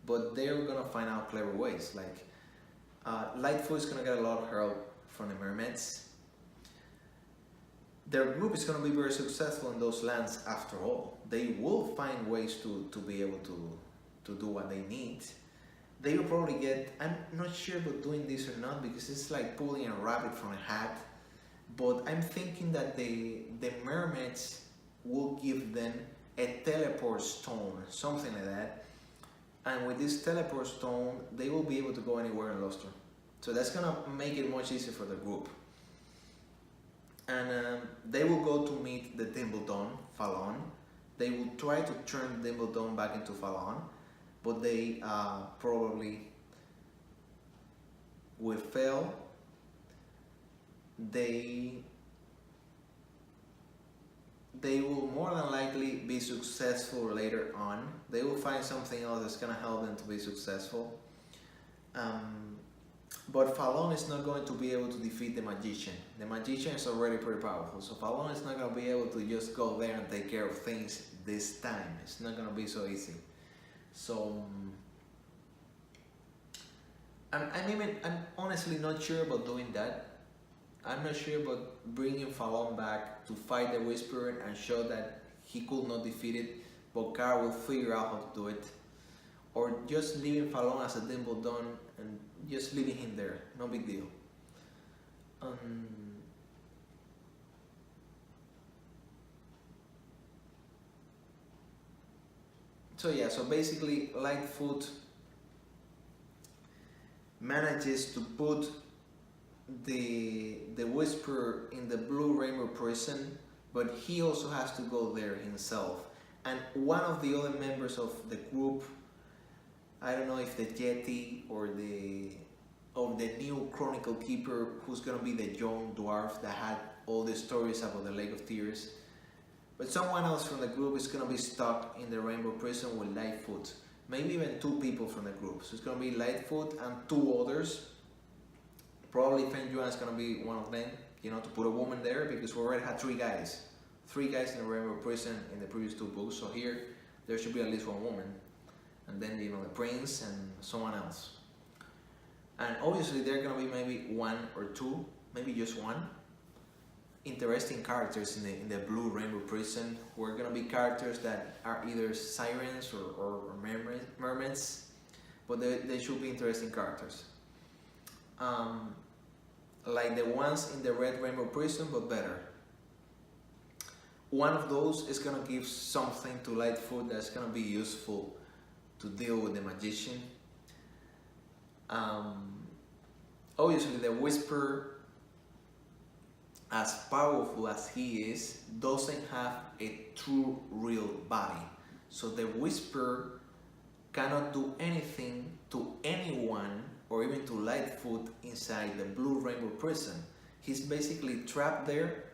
but they're gonna find out clever ways. Like, Lightfoot's gonna get a lot of help from the mermaids. Their group is gonna be very successful in those lands after all. They will find ways to be able to do what they need. They will probably get, I'm not sure about doing this or not because it's like pulling a rabbit from a hat, but I'm thinking that the mermaids will give them a teleport stone, something like that, and with this teleport stone they will be able to go anywhere in Lustre. So that's gonna make it much easier for the group. And they will go to meet the Dimbledon, Fallon. They will try to turn Dimbledon back into Fallon, but they probably will fail. They will more than likely be successful later on. They will find something else that's gonna help them to be successful. But Fallon is not going to be able to defeat the Magician. The Magician is already pretty powerful, so Fallon is not going to be able to just go there and take care of things this time. It's not going to be so easy. So, I'm honestly not sure about doing that. I'm not sure about bringing Fallon back to fight the Whisperer and show that he could not defeat it, but Kara will figure out how to do it. Or just leaving Fallon as a Dimbledon and just leaving him there, no big deal. So yeah, so basically Lightfoot manages to put the Whisperer in the Blue Rainbow prison, but he also has to go there himself. And one of the other members of the group, I don't know if the Yeti or the new Chronicle Keeper, who's gonna be the young dwarf that had all the stories about the Lake of Tears, but someone else from the group is gonna be stuck in the Rainbow Prison with Lightfoot. Maybe even 2 people from the group. So it's gonna be Lightfoot and 2 others. Probably Fen Yuan is gonna be one of them, you know, to put a woman there, because we already had 3 guys. 3 guys in the Rainbow Prison in the previous 2 books. So here, there should be at least 1 woman. And then, you know, the prince and someone else. And obviously there are gonna be maybe 1 or 2, maybe just 1 interesting characters in the Blue Rainbow Prison, who are gonna be characters that are either sirens or mermaids, but they should be interesting characters. Like the ones in the Red Rainbow Prison, but better. One of those is gonna give something to Lightfoot that's gonna be useful to deal with the Magician. Obviously the Whisperer, as powerful as he is, doesn't have a true real body. So the Whisperer cannot do anything to anyone or even to Lightfoot inside the Blue Rainbow Prison. He's basically trapped there,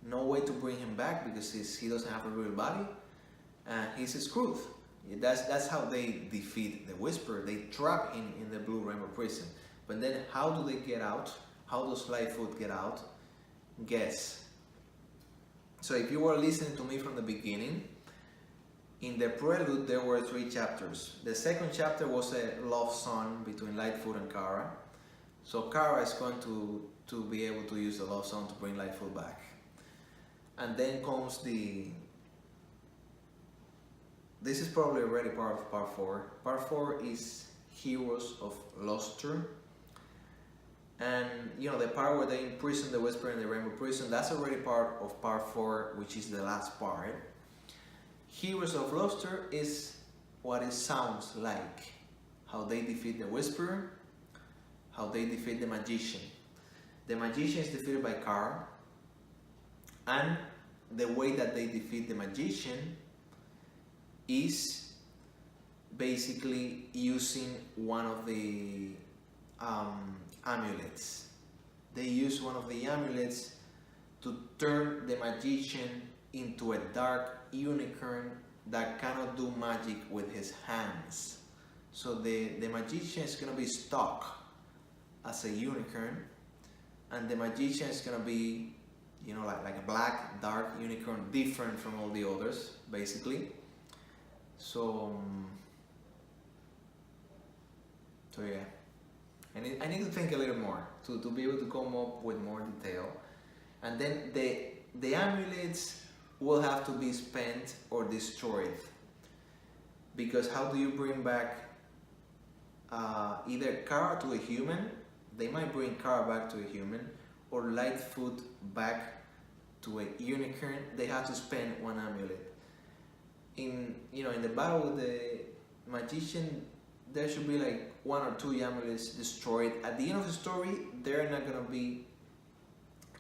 no way to bring him back because he doesn't have a real body, and he's screwed. That's how they defeat the Whisperer. They trap him in the Blue Rainbow Prison. But then how do they get out? How does Lightfoot get out? Guess. So if you were listening to me from the beginning, in the prelude there were 3 chapters. The second chapter was a love song between Lightfoot and Kara. So Kara is going to be able to use the love song to bring Lightfoot back. And then comes this is probably already part of part 4. Part 4 is Heroes of Luster. And you know, the part where they imprison the Whisperer in the Rainbow Prison, that's already part of part 4, which is the last part. Heroes of Luster is what it sounds like. How they defeat the Whisperer, how they defeat the Magician. The Magician is defeated by Kara, and the way that they defeat the Magician is basically using one of the amulets. They use one of the amulets to turn the Magician into a dark unicorn that cannot do magic with his hands. So the Magician is going to be stuck as a unicorn, and the Magician is going to be, you know, like a black dark unicorn, different from all the others basically. So yeah, I need to think a little more to be able to come up with more detail. And then the amulets will have to be spent or destroyed, because how do you bring back either Kara to a human? They might bring Kara back to a human, or Lightfoot back to a unicorn. They have to spend one amulet. In the battle with the Magician, there should be like 1 or 2 amulets destroyed. At the end of the story, there are not gonna be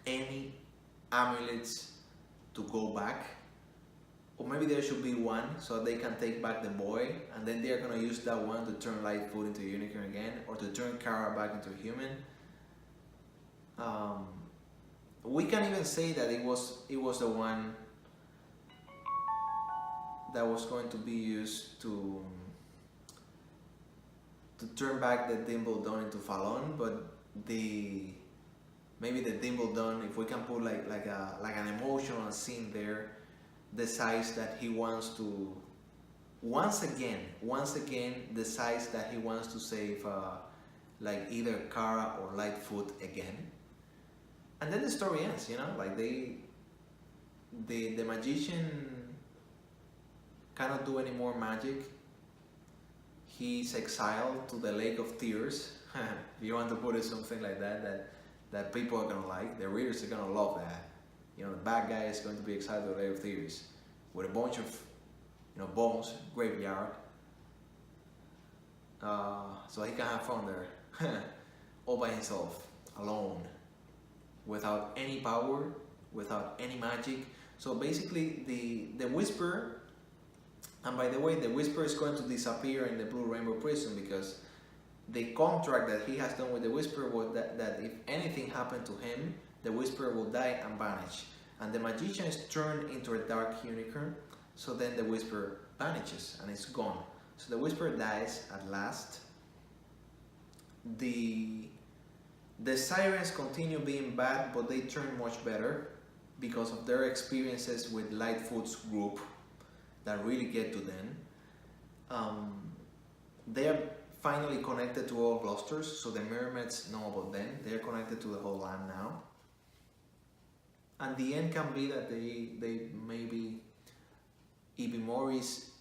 any amulets to go back, or maybe there should be 1 so they can take back the boy, and then they're gonna use that 1 to turn Lightfoot into a unicorn again, or to turn Kara back into a human. We can even say that it was the one that was going to be used to turn back the Dimbledon into Fallon, but maybe the Dimbledon, if we can put like an emotional scene there, decides that he wants to once again decides that he wants to save like either Kara or Lightfoot again, and then the story ends. You know, like the Magician cannot do any more magic. He's exiled to the Lake of Tears. If you want to put it something like that people are gonna like, the readers are gonna love that. You know, the bad guy is going to be exiled to the Lake of Tears with a bunch of bones, graveyard, so he can have fun there, all by himself, alone, without any power, without any magic. So basically, the Whisperer. And by the way, the Whisperer is going to disappear in the Blue Rainbow Prison, because the contract that he has done with the Whisperer was that if anything happened to him, the Whisperer will die and vanish. And the Magician is turned into a dark unicorn, so then the Whisperer vanishes and it's gone. So the Whisperer dies at last. The Sirens continue being bad, but they turn much better because of their experiences with Lightfoot's group that really get to them. They are finally connected to all clusters, so the mermaids know about them. They are connected to the whole land now. And the end can be that they maybe Evie Morris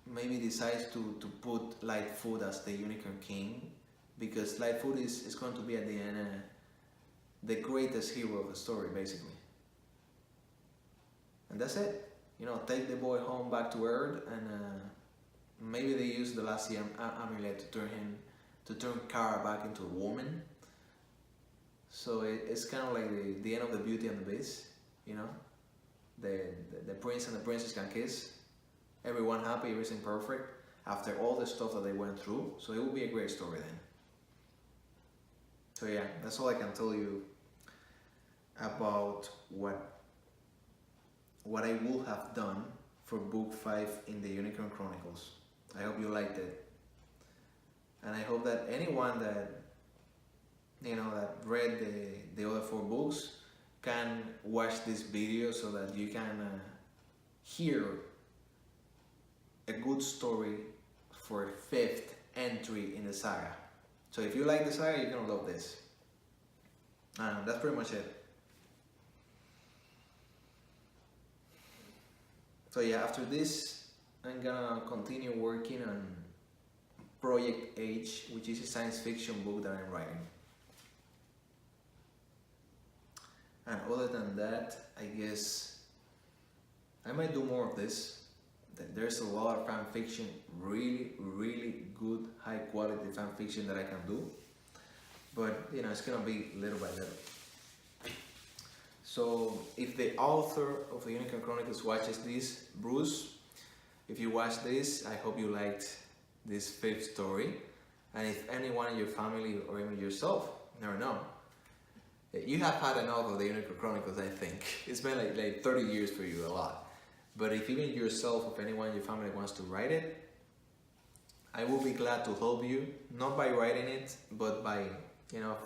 maybe decides to put Lightfoot as the Unicorn King, because Lightfoot is going to be at the end the greatest hero of the story, basically. And that's it. You know, take the boy home back to Earth, and maybe they use the last amulet to turn Kara back into a woman. So it's kind of like the end of the Beauty and the Beast. You know, the prince and the princess can kiss, everyone happy, everything perfect after all the stuff that they went through. So it will be a great story then. So yeah, that's all I can tell you about what I would have done for book 5 in the Unicorn Chronicles. I hope you liked it, and I hope that anyone that that read the other 4 books can watch this video so that you can hear a good story for 5th entry in the saga. So if you like the saga, you're gonna love this. That's pretty much it. So yeah, after this, I'm gonna continue working on Project H, which is a science fiction book that I'm writing. And other than that, I guess I might do more of this. There's a lot of fan fiction, really, really good, high quality fan fiction that I can do. But it's gonna be little by little. So if the author of the Unicorn Chronicles watches this, Bruce, if you watch this, I hope you liked this 5th story. And if anyone in your family or even yourself, never know, you have had enough of the Unicorn Chronicles, I think. It's been like 30 years for you, a lot. But if even yourself or anyone in your family wants to write it, I will be glad to help you, not by writing it, but by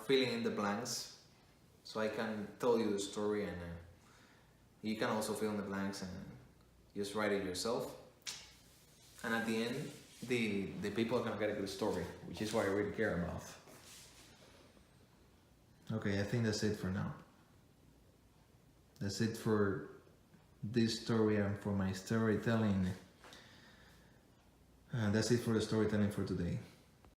filling in the blanks, so I can tell you the story, and you can also fill in the blanks and just write it yourself. And at the end, the people are gonna get a good story, which is what I really care about. Okay, I think that's it for now. That's it for this story and for my storytelling. That's it for the storytelling for today.